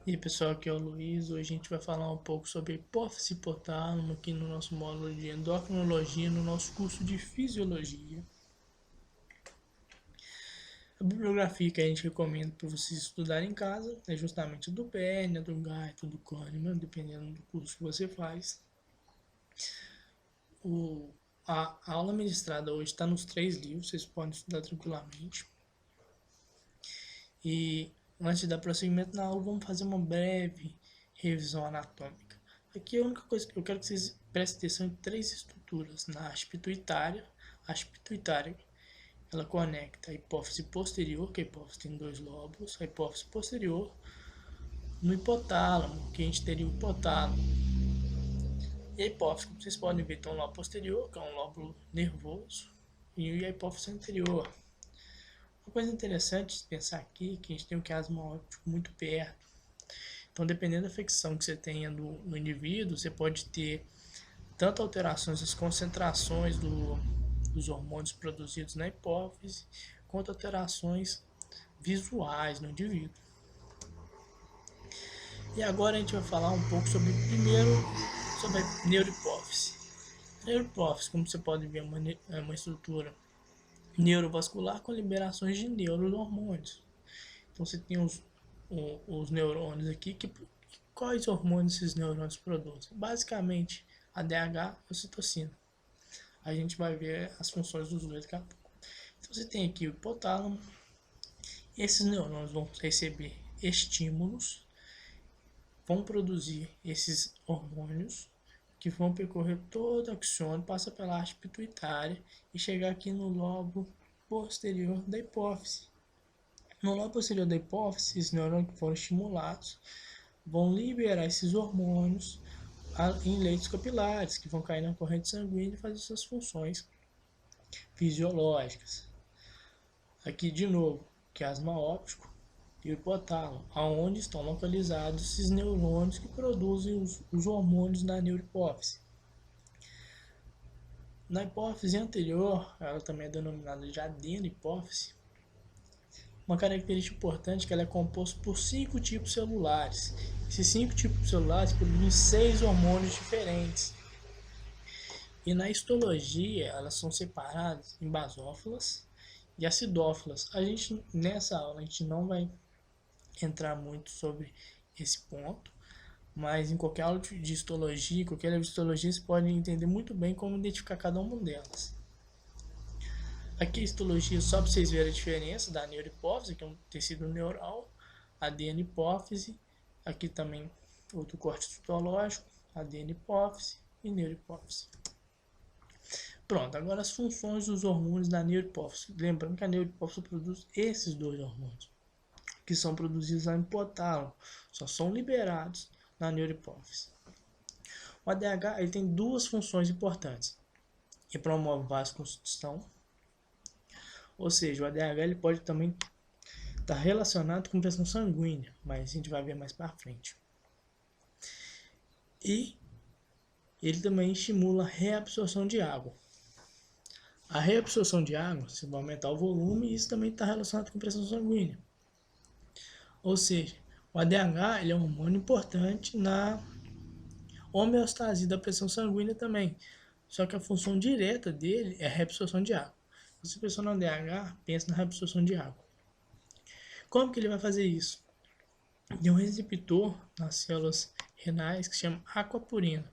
E aí pessoal, aqui é o Luiz. Hoje a gente vai falar um pouco sobre hipófise e hipotálamo aqui no nosso módulo de endocrinologia, no nosso curso de fisiologia. A bibliografia que a gente recomenda para vocês estudarem em casa é justamente do Pernia, do Gaito, do Kahneman, dependendo do curso que você faz. A aula ministrada hoje está nos 3 livros, vocês podem estudar tranquilamente. E antes de dar prosseguimento na aula, vamos fazer uma breve revisão anatômica. Aqui a única coisa que eu quero que vocês prestem atenção em 3 estruturas. Na haste pituitária, ela conecta a hipófise posterior, que a hipófise tem 2 lóbulos, a hipófise posterior, no hipotálamo, que a gente teria o hipotálamo. E a hipófise, como vocês podem ver, tem um lóbulo posterior, que é um lóbulo nervoso, e a hipófise anterior. Uma coisa interessante de pensar aqui é que a gente tem o quiasma óptico muito perto. Então, dependendo da afecção que você tenha no indivíduo, você pode ter tanto alterações nas concentrações dos hormônios produzidos na hipófise, quanto alterações visuais no indivíduo. E agora a gente vai falar um pouco sobre, primeiro, sobre a neurohipófise. A neurohipófise, como você pode ver, é uma estrutura neurovascular com liberações de neurohormônios. Então você tem os neurônios aqui, quais hormônios esses neurônios produzem? Basicamente, ADH e ocitocina. A gente vai ver as funções dos dois daqui a pouco. Então você tem aqui o hipotálamo. Esses neurônios vão receber estímulos, vão produzir esses hormônios, que vão percorrer todo o axônio, passa pela haste pituitária e chegar aqui no lobo posterior da hipófise. No lobo posterior da hipófise, esses neurônios que foram estimulados vão liberar esses hormônios em leitos capilares, que vão cair na corrente sanguínea e fazer suas funções fisiológicas. Aqui de novo, quiasma óptico e o hipotálamo, aonde estão localizados esses neurônios que produzem os hormônios na neurohipófise. Na hipófise anterior, ela também é denominada de adenohipófise. Uma característica importante é que ela é composta por 5 tipos celulares. Esses 5 tipos celulares produzem 6 hormônios diferentes. E na histologia, elas são separadas em basófilas e acidófilas. Nessa aula, a gente não vai entrar muito sobre esse ponto, mas em qualquer aula de histologia, qualquer livro de histologia, você pode entender muito bem como identificar cada uma delas. Aqui a histologia, só para vocês verem a diferença da neurohipófise, que é um tecido neural, adenohipófise, aqui também outro corte citológico, adenohipófise e neurohipófise. Pronto, agora as funções dos hormônios da neurohipófise. Lembrando que a neurohipófise produz esses 2 hormônios, que são produzidos no hipotálamo, só são liberados na neurohipófise. O ADH ele tem 2 funções importantes. Ele promove vasoconstrição, ou seja, o ADH ele pode também estar relacionado com pressão sanguínea, mas a gente vai ver mais para frente. E ele também estimula a reabsorção de água. A reabsorção de água, você vai aumentar o volume e isso também está relacionado com pressão sanguínea. Ou seja, o ADH ele é um hormônio importante na homeostase da pressão sanguínea também. Só que a função direta dele é a reabsorção de água. Se você pensa no ADH, pensa na reabsorção de água. Como que ele vai fazer isso? Tem um receptor nas células renais que se chama aquaporina.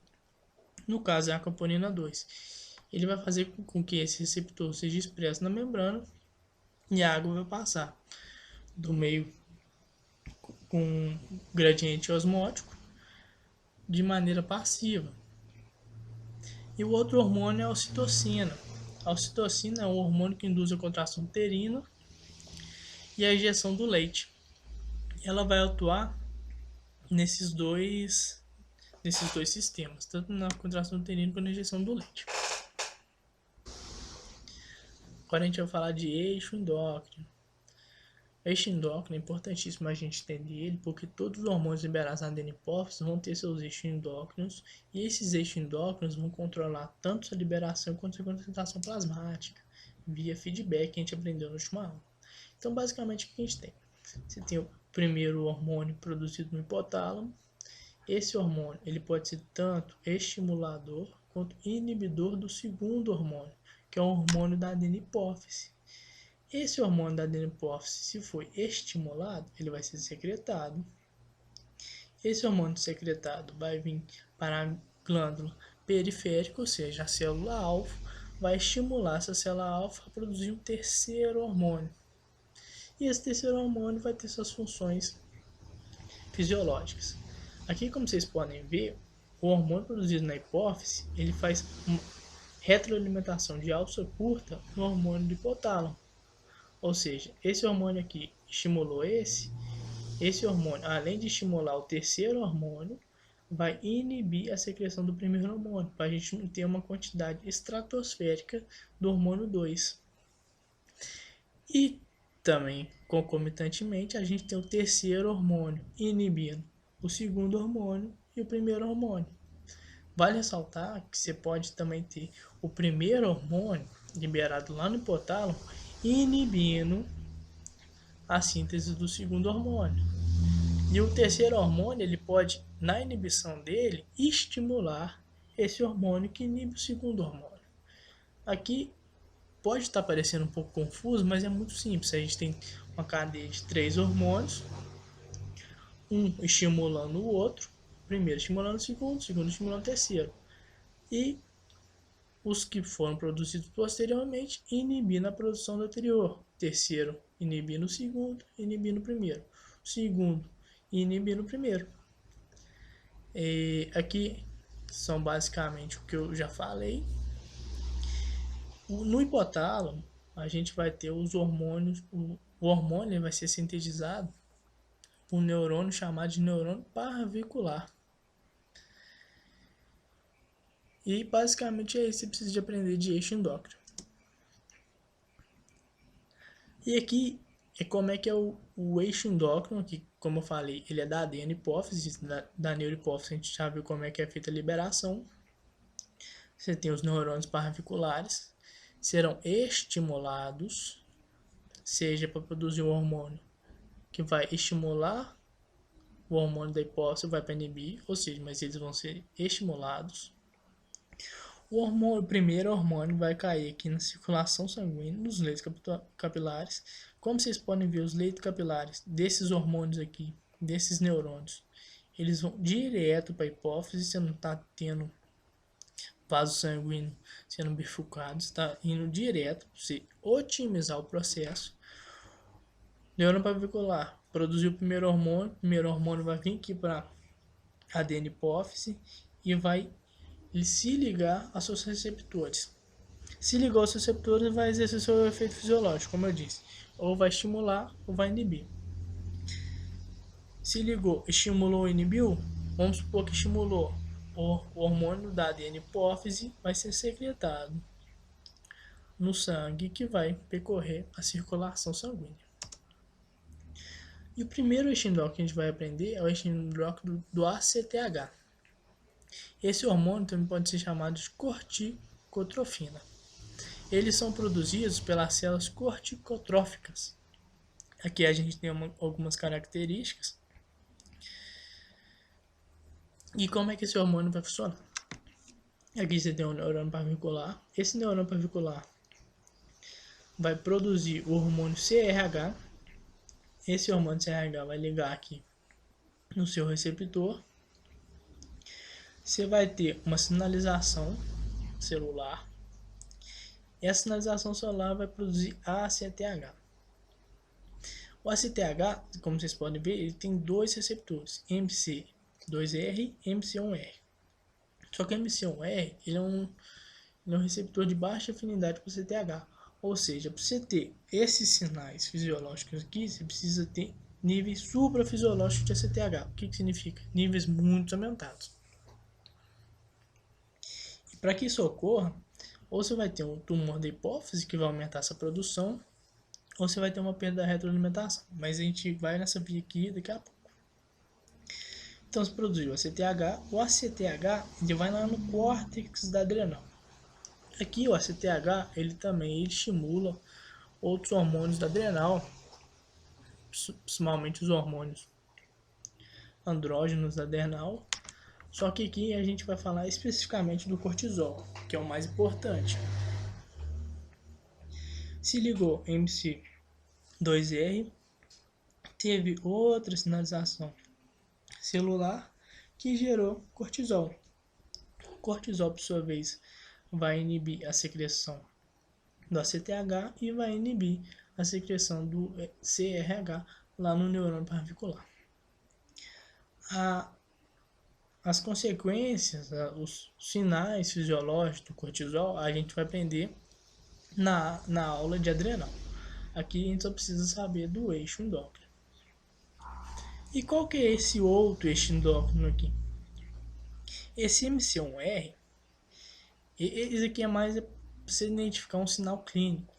No caso é a aquaporina 2. Ele vai fazer com que esse receptor seja expresso na membrana e a água vai passar do meio com gradiente osmótico de maneira passiva. E o outro hormônio é a ocitocina. A ocitocina é um hormônio que induz a contração uterina e a ejeção do leite. Ela vai atuar nesses dois sistemas, tanto na contração uterina quanto na injeção do leite. Agora a gente vai falar de eixo endócrino. Eixo endócrino é importantíssimo a gente entender ele, porque todos os hormônios liberados na adenohipófise vão ter seus eixos endócrinos, e esses eixos endócrinos vão controlar tanto a liberação quanto a concentração plasmática, via feedback que a gente aprendeu no último aula. Então, basicamente, o que a gente tem? Você tem o primeiro hormônio produzido no hipotálamo. Esse hormônio ele pode ser tanto estimulador quanto inibidor do segundo hormônio, que é o hormônio da adenipófise. Esse hormônio da adenipófise, se for estimulado, ele vai ser secretado. Esse hormônio secretado vai vir para a glândula periférica, ou seja, a célula-alvo, vai estimular essa célula-alvo a produzir um terceiro hormônio. E esse terceiro hormônio vai ter suas funções fisiológicas. Aqui, como vocês podem ver, o hormônio produzido na hipófise, ele faz uma retroalimentação de alça curta no hormônio do hipotálamo. Ou seja, esse hormônio aqui estimulou esse hormônio, além de estimular o terceiro hormônio, vai inibir a secreção do primeiro hormônio, para a gente não ter uma quantidade estratosférica do hormônio 2. E também, concomitantemente, a gente tem o terceiro hormônio inibindo o segundo hormônio e o primeiro hormônio. Vale ressaltar que você pode também ter o primeiro hormônio liberado lá no hipotálamo inibindo a síntese do segundo hormônio. E o terceiro hormônio, ele pode, na inibição dele, estimular esse hormônio que inibe o segundo hormônio. Aqui pode estar parecendo um pouco confuso, mas é muito simples. A gente tem uma cadeia de 3 hormônios, um estimulando o outro, primeiro estimulando o segundo estimulando o terceiro. E os que foram produzidos posteriormente inibindo a produção do anterior. Terceiro inibindo o segundo, inibindo o primeiro. O segundo inibindo o primeiro. E aqui são basicamente o que eu já falei. No hipotálamo, a gente vai ter os hormônios. O hormônio vai ser sintetizado por um neurônio chamado de neurônio parvicular. E basicamente é isso que você precisa de aprender de eixo endócrino. E aqui é como é que é o eixo endócrino, que como eu falei, ele é da adenipófise, da neurohipófise a gente já viu como é que é feita a liberação. Você tem os neurônios parviculares, serão estimulados, seja para produzir um hormônio que vai estimular o hormônio da hipófise, vai para inibir, ou seja, mas eles vão ser estimulados. O primeiro hormônio vai cair aqui na circulação sanguínea, nos leitos capilares. Como vocês podem ver, os leitos capilares desses hormônios aqui, desses neurônios, eles vão direto para a hipófise. Você não está tendo vaso sanguíneo sendo bifurcado, está indo direto para você otimizar o processo. Neurônio parvicular produziu o primeiro hormônio vai vir aqui para a adenipófise e vai se ligar aos seus receptores. Se ligou aos receptores, vai exercer seu efeito fisiológico, como eu disse. Ou vai estimular ou vai inibir. Se ligou, estimulou ou inibiu, vamos supor que estimulou. O hormônio da adenipófise vai ser secretado no sangue, que vai percorrer a circulação sanguínea. E o primeiro eixo endócrino que a gente vai aprender é o eixo endócrino do ACTH. Esse hormônio também pode ser chamado de corticotrofina. Eles são produzidos pelas células corticotróficas. Aqui a gente tem algumas características. E como é que esse hormônio vai funcionar? Aqui você tem um neurônio parvicular. Esse neurônio parvicular vai produzir o hormônio CRH. Esse hormônio CRH vai ligar aqui no seu receptor. Você vai ter uma sinalização celular. E a sinalização celular vai produzir ACTH. O ACTH, como vocês podem ver, ele tem dois receptores, MC2R e MC1R. Só que o MC1R ele é um receptor de baixa afinidade para o ACTH. Ou seja, para você ter esses sinais fisiológicos aqui, você precisa ter níveis suprafisiológicos de ACTH. O que significa? Níveis muito aumentados. E para que isso ocorra, ou você vai ter um tumor da hipófise que vai aumentar essa produção, ou você vai ter uma perda da retroalimentação. Mas a gente vai nessa via aqui daqui a pouco. Então se produziu o ACTH. O ACTH ele vai lá no córtex da adrenal. Aqui o ACTH ele também estimula outros hormônios da adrenal, principalmente os hormônios andrógenos da adrenal. Só que aqui a gente vai falar especificamente do cortisol, que é o mais importante. Se ligou MC2R, teve outra sinalização celular que gerou cortisol. O cortisol, por sua vez, vai inibir a secreção do ACTH e vai inibir a secreção do CRH lá no neurônio parvicular. As consequências, os sinais fisiológicos do cortisol, a gente vai aprender na aula de adrenal. Aqui a gente só precisa saber do eixo endócrino. E qual que é esse outro eixo endócrino aqui? Esse MC1R, esse aqui é mais para você identificar um sinal clínico.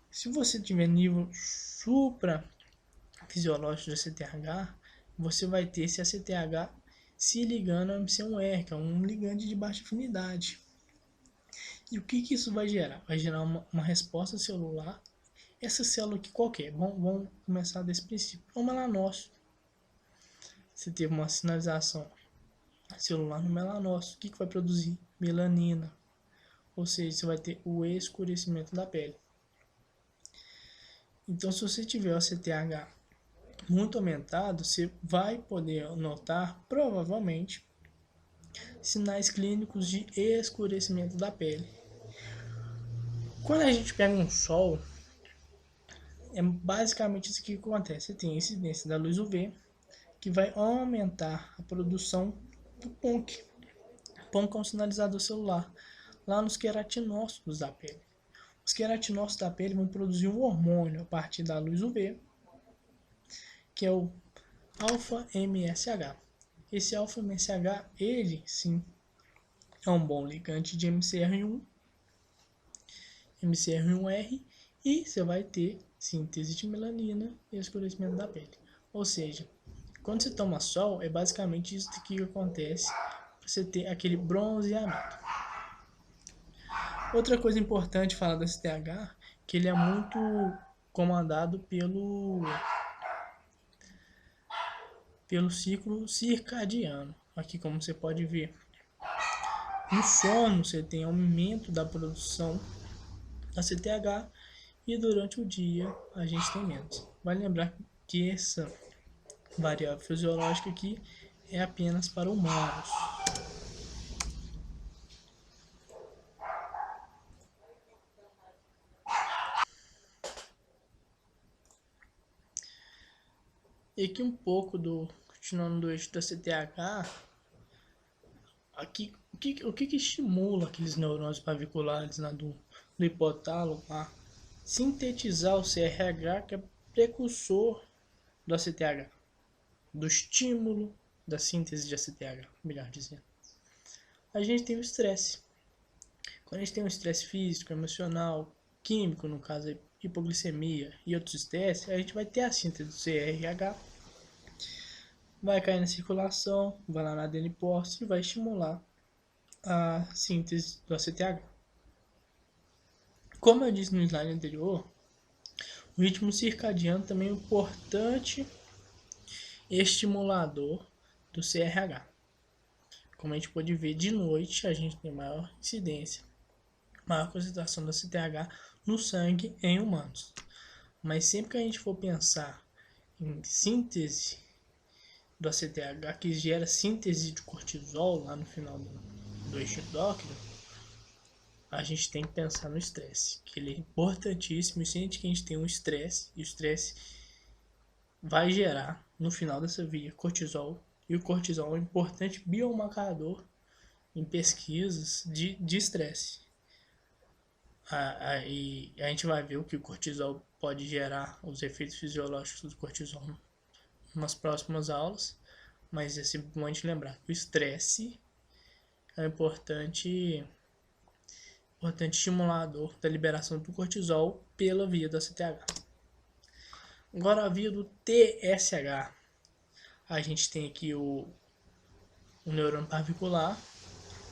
Se você tiver nível suprafisiológico de ACTH, você vai ter esse ACTH se ligando ao MC1R, que é um ligante de baixa afinidade. E o que isso vai gerar? Vai gerar uma resposta celular. Essa célula aqui qual que é? Vamos começar desse princípio. É o melanócito. Você teve uma sinalização celular no melanócito. O que vai produzir? Melanina. Ou seja, você vai ter o escurecimento da pele. Então, se você tiver o ACTH muito aumentado, você vai poder notar, provavelmente, sinais clínicos de escurecimento da pele. Quando a gente pega um sol, é basicamente isso que acontece. Você tem a incidência da luz UV, que vai aumentar a produção do PONC. PONC é um sinalizador celular, lá nos queratinócitos da pele. Os queratinócitos da pele vão produzir um hormônio a partir da luz UV, que é o alfa-MSH. Esse alfa-MSH, ele sim, é um bom ligante de MCR1, MC1R, e você vai ter síntese de melanina e escurecimento da pele. Ou seja, quando você toma sol, é basicamente isso que acontece para você ter aquele bronzeamento. Outra coisa importante falar do STH, que ele é muito comandado pelo ciclo circadiano. Aqui, como você pode ver, no sono você tem aumento da produção da CTH e durante o dia a gente tem menos. Vale lembrar que essa variável fisiológica aqui é apenas para humanos. E aqui um pouco continuando do eixo da CTH, aqui o que estimula aqueles neurônios paviculares do hipotálamo a sintetizar o CRH, que é precursor do ACTH, do estímulo da síntese de ACTH, melhor dizendo. A gente tem o estresse. Quando a gente tem um estresse físico, emocional, químico, no caso hipoglicemia e outros estresses, a gente vai ter a síntese do CRH, vai cair na circulação, vai lá na adeniporse e vai estimular a síntese do ACTH. Como eu disse no slide anterior, o ritmo circadiano também é um importante estimulador do CRH. Como a gente pode ver, de noite a gente tem maior incidência, maior concentração do CTH no sangue em humanos. Mas sempre que a gente for pensar em síntese do ACTH, que gera síntese de cortisol lá no final do eixo endócrino, a gente tem que pensar no estresse, que ele é importantíssimo. E sente que a gente tem um estresse, e o estresse vai gerar no final dessa via cortisol, e o cortisol é um importante biomarcador em pesquisas de estresse. E a gente vai ver o que o cortisol pode gerar, os efeitos fisiológicos do cortisol nas próximas aulas, mas é simplesmente lembrar que o estresse é um importante estimulador da liberação do cortisol pela via do ACTH. Agora a via do TSH, a gente tem aqui o neurônio parvicular.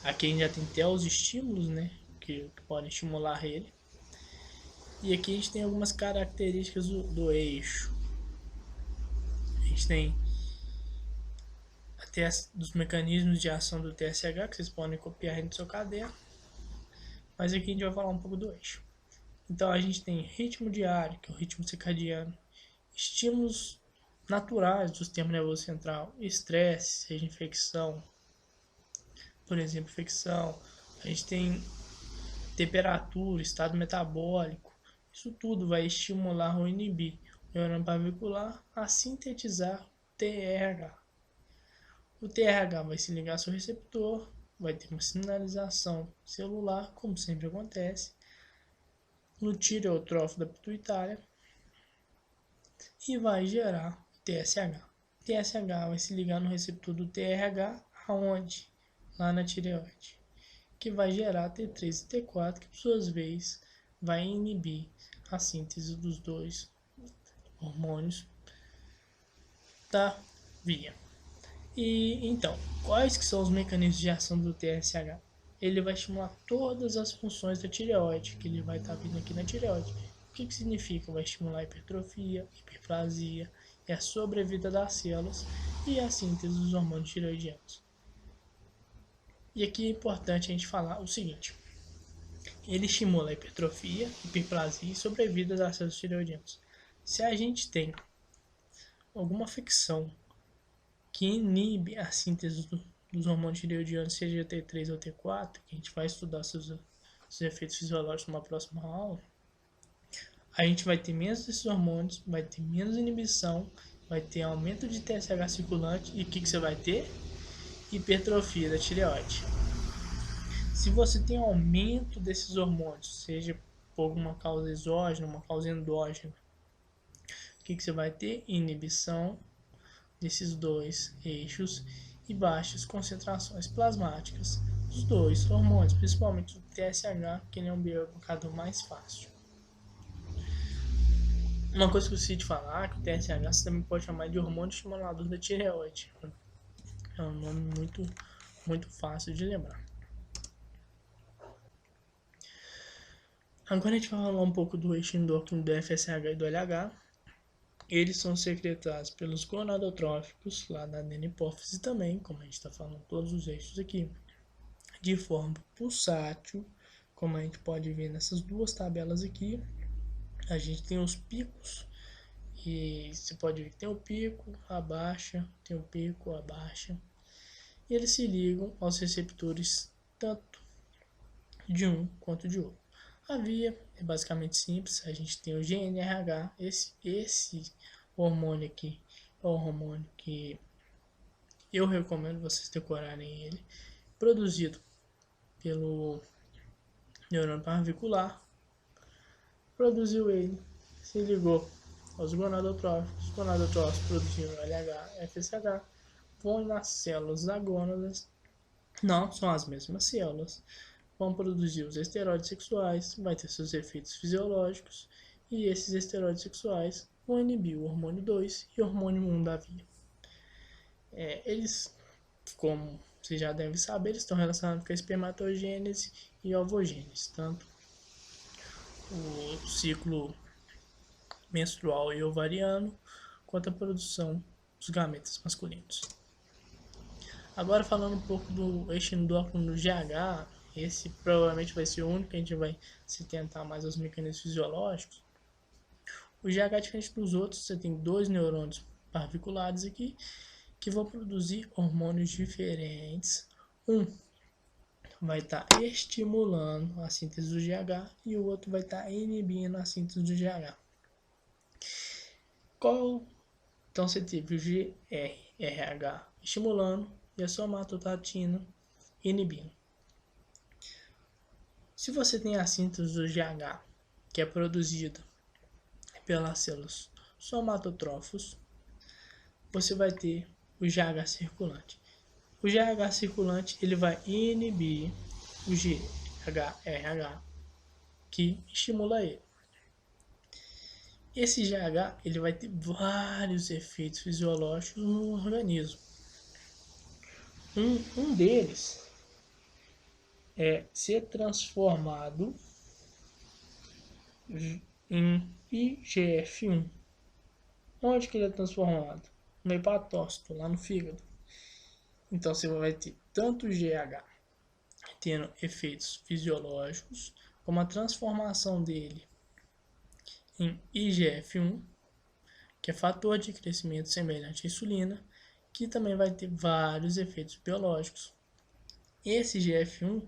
Aqui a gente já tem até os estímulos, né, que podem estimular ele. E aqui a gente tem algumas características do eixo. A gente tem dos mecanismos de ação do TSH, que vocês podem copiar no seu caderno. Mas aqui a gente vai falar um pouco do eixo. Então a gente tem ritmo diário, que é o ritmo circadiano, estímulos naturais do sistema nervoso central, estresse, seja infecção, por exemplo, infecção. A gente tem temperatura, estado metabólico. Isso tudo vai estimular ou inibir o neurônio pavicular a sintetizar TRH. O TRH vai se ligar ao seu receptor, vai ter uma sinalização celular, como sempre acontece, no tireotrófio da pituitária e vai gerar o TSH. O TSH vai se ligar no receptor do TRH, aonde? Lá na tireoide, que vai gerar T3 e T4, que por suas vezes vai inibir a síntese dos dois hormônios da via. E então, quais que são os mecanismos de ação do TSH? Ele vai estimular todas as funções da tireoide, que ele vai estar vindo aqui na tireoide. O que significa? Vai estimular a hipertrofia, hiperplasia, e a sobrevida das células e a síntese dos hormônios tireoidianos. E aqui é importante a gente falar o seguinte: ele estimula a hipertrofia, hiperplasia e sobrevida das células tireoidianas. Se a gente tem alguma afecção que inibe a síntese dos hormônios tireoidianos, seja T3 ou T4, que a gente vai estudar seus efeitos fisiológicos numa próxima aula, a gente vai ter menos desses hormônios, vai ter menos inibição, vai ter aumento de TSH circulante e o que você vai ter? Hipertrofia da tireoide. Se você tem aumento desses hormônios, seja por uma causa exógena, uma causa endógena, o que você vai ter? Inibição desses dois eixos e baixas concentrações plasmáticas dos dois hormônios, principalmente o TSH, que ele é um biomarcador mais fácil. Uma coisa que eu esqueci de falar é que o TSH você também pode chamar de hormônio estimulador da tireoide. É um nome muito fácil de lembrar. Agora a gente vai falar um pouco do eixo endócrino do FSH e do LH. Eles são secretados pelos gonadotróficos, lá na hipófise também, como a gente está falando todos os eixos aqui, de forma pulsátil, como a gente pode ver nessas duas tabelas aqui. A gente tem os picos, e você pode ver que tem o pico, a baixa, tem o pico, a baixa, e eles se ligam aos receptores tanto de um quanto de outro. A via é basicamente simples, a gente tem o GNRH, esse hormônio aqui é o hormônio que eu recomendo vocês decorarem ele, produzido pelo neurônio parvicular, produziu ele, se ligou aos gonadotróficos, os gonadotróficos produziram LH, FSH, vão nas células da gônada, não são as mesmas células, vão produzir os esteroides sexuais, vai ter seus efeitos fisiológicos, e esses esteroides sexuais vão inibir o hormônio 2 e o hormônio 1 da via. Eles, como vocês já devem saber, eles estão relacionados com a espermatogênese e ovogênese, tanto o ciclo menstrual e ovariano, quanto a produção dos gametas masculinos. Agora falando um pouco do eixo endócrino no GH, esse provavelmente vai ser o único que a gente vai se tentar mais aos mecanismos fisiológicos. O GH, diferente dos outros, você tem dois neurônios parviculares aqui, que vão produzir hormônios diferentes. Um vai estar estimulando a síntese do GH e o outro vai estar inibindo a síntese do GH. Então você teve o GRH estimulando e a somatostatina inibindo. Se você tem a síntese do GH, que é produzida pelas células somatotrófos, você vai ter o GH circulante. O GH circulante ele vai inibir o GHRH, que estimula ele. Esse GH ele vai ter vários efeitos fisiológicos no organismo. Um deles é ser transformado em IGF-1. Onde que ele é transformado? No hepatócito, lá no fígado. Então você vai ter tanto o GH tendo efeitos fisiológicos, como a transformação dele em IGF-1, que é fator de crescimento semelhante à insulina, que também vai ter vários efeitos biológicos. Esse IGF-1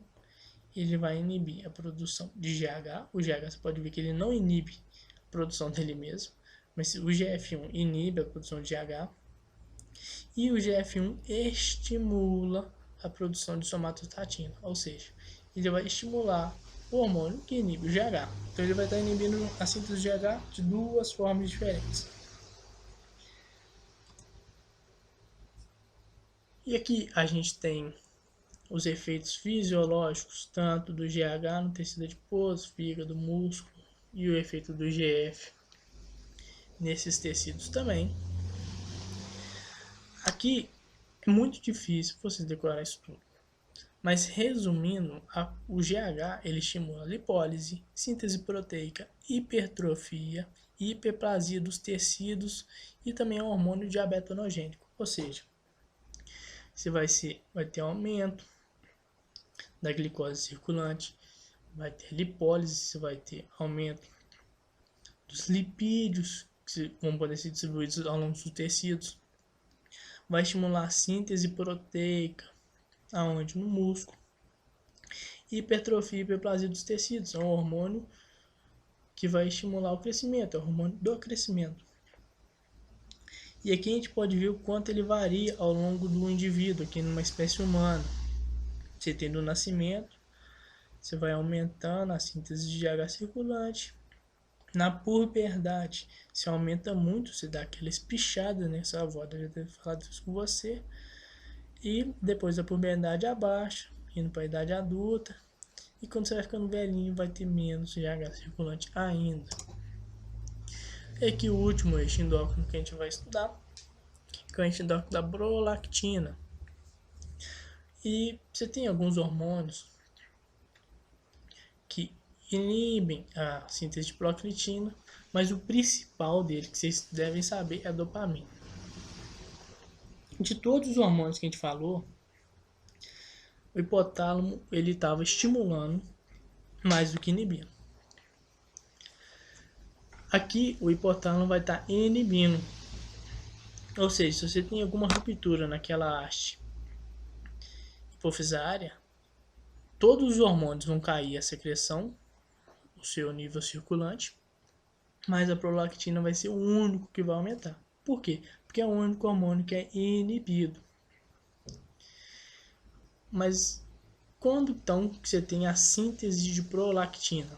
ele vai inibir a produção de GH. O GH você pode ver que ele não inibe a produção dele mesmo, mas o GF1 inibe a produção de GH. E o GF1 estimula a produção de somatostatina, ou seja, ele vai estimular o hormônio que inibe o GH. Então ele vai estar inibindo a síntese de GH de duas formas diferentes. E aqui a gente tem os efeitos fisiológicos, tanto do GH no tecido adiposo, fígado, músculo, e o efeito do GF nesses tecidos também. Aqui é muito difícil vocês decorarem isso tudo. Mas resumindo, o GH ele estimula a lipólise, síntese proteica, hipertrofia, hiperplasia dos tecidos e também é um hormônio diabetonogênico. Ou seja, você vai ter aumento da glicose circulante, vai ter lipólise, você vai ter aumento dos lipídios que vão poder ser distribuídos ao longo dos tecidos, vai estimular a síntese proteica, aonde? No músculo. Hipertrofia e hiperplasia dos tecidos, é um hormônio que vai estimular o crescimento, é o hormônio do crescimento. E aqui a gente pode ver o quanto ele varia ao longo do indivíduo, aqui numa espécie humana. Você tem do nascimento, você vai aumentando a síntese de GH circulante. Na puberdade, se aumenta muito, você dá aquela espichada, né? Sua avó deve ter falado isso com você. E depois da puberdade abaixa, indo para a idade adulta. E quando você vai ficando velhinho, vai ter menos GH circulante ainda. E aqui o último eixo endócrino que a gente vai estudar, que é o eixo endócrino da prolactina. E você tem alguns hormônios que inibem a síntese de prolactina, mas o principal dele, que vocês devem saber, é a dopamina. De todos os hormônios que a gente falou, o hipotálamo ele estava estimulando mais do que inibindo. Aqui o hipotálamo vai estar inibindo, ou seja, se você tem alguma ruptura naquela haste hipofisária, todos os hormônios vão cair a secreção, o seu nível circulante, mas a prolactina vai ser o único que vai aumentar. Por quê? Porque é o único hormônio que é inibido. Mas quando então que você tem a síntese de prolactina?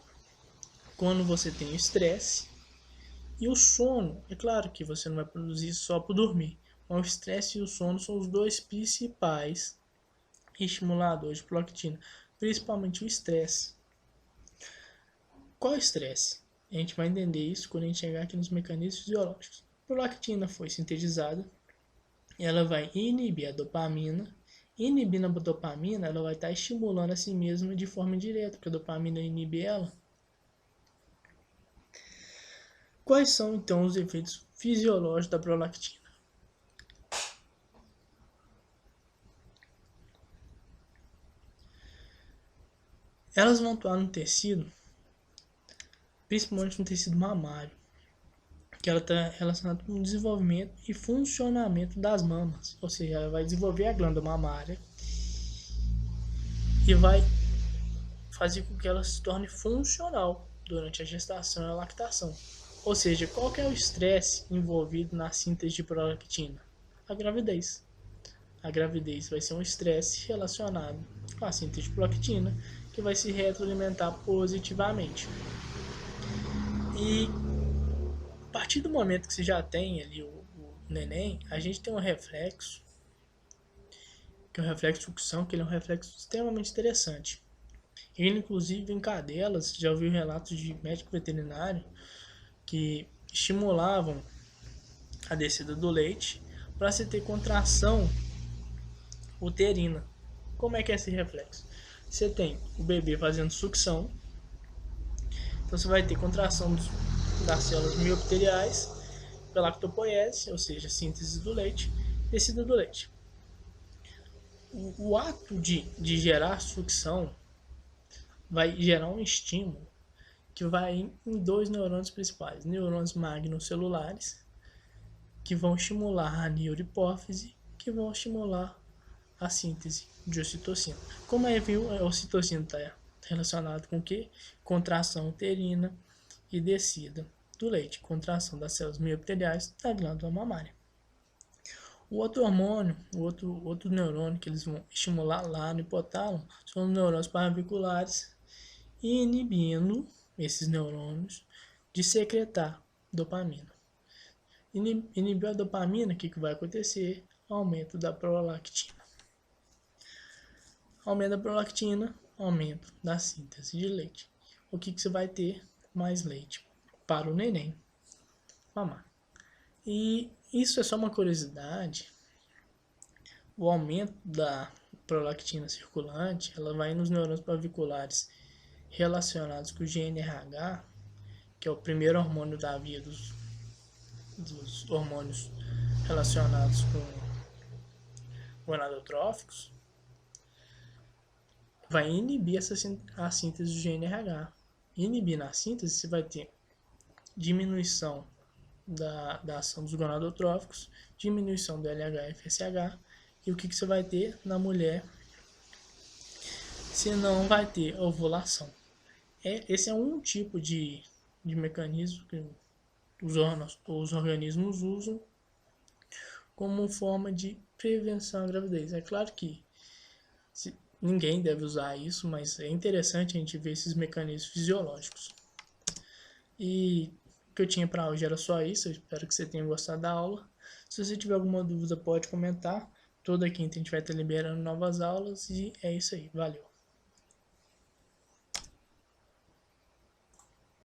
Quando você tem o estresse e o sono. É claro que você não vai produzir só para dormir. Mas o estresse e o sono são os dois principais estimuladores de prolactina. Principalmente o estresse. Qual é o estresse? A gente vai entender isso quando a gente chegar aqui nos mecanismos fisiológicos. A prolactina foi sintetizada, ela vai inibir a dopamina. Inibindo a dopamina, ela vai estar estimulando a si mesma de forma indireta, porque a dopamina inibe ela. Quais são então os efeitos fisiológicos da prolactina? Elas vão atuar no tecido, principalmente no tecido mamário, que ela está relacionada com o desenvolvimento e funcionamento das mamas, ou seja, ela vai desenvolver a glândula mamária e vai fazer com que ela se torne funcional durante a gestação e a lactação. Ou seja, qual que é o estresse envolvido na síntese de prolactina? A gravidez. A gravidez vai ser um estresse relacionado com a síntese de prolactina, que vai se retroalimentar positivamente. E a partir do momento que você já tem ali o neném, a gente tem um reflexo, que é o reflexo de sucção, que ele é um reflexo extremamente interessante. Ele, inclusive, em cadelas, já ouviu relatos de médico veterinário que estimulavam a descida do leite para se ter contração uterina. Como é que é esse reflexo? Você tem o bebê fazendo sucção, então você vai ter contração das células miobacteriais pela lactopoiese, ou seja, síntese do leite, descida do leite. O ato de gerar sucção vai gerar um estímulo que vai em dois neurônios principais, neurônios magnocelulares, que vão estimular a neurohipófise, que vão estimular a síntese de ocitocina. Como é viu, a ocitocina está relacionado com o que? Contração uterina e descida do leite, contração das células miobacteriais da glândula mamária. O outro hormônio, o outro neurônio que eles vão estimular lá no hipotálamo são os neurônios paraviculares, inibindo esses neurônios de secretar dopamina. Inibir a dopamina, o que vai acontecer? Aumento da prolactina. Aumento da prolactina, aumento da síntese de leite. O que você vai ter? Mais leite para o neném mamar. E isso é só uma curiosidade. O aumento da prolactina circulante, ela vai nos neurônios paraviculares relacionados com o GnRH, que é o primeiro hormônio da via dos hormônios relacionados com gonadotróficos, vai inibir a síntese do GnRH. Inibindo a síntese, você vai ter diminuição da ação dos gonadotróficos, diminuição do LH e FSH, e o que você vai ter na mulher? Você não vai ter ovulação. Esse é um tipo de mecanismo que os organismos usam como forma de prevenção à gravidez. É claro que ninguém deve usar isso, mas é interessante a gente ver esses mecanismos fisiológicos. E o que eu tinha para hoje era só isso. Eu espero que você tenha gostado da aula. Se você tiver alguma dúvida, pode comentar. Toda quinta a gente vai estar liberando novas aulas e é isso aí. Valeu!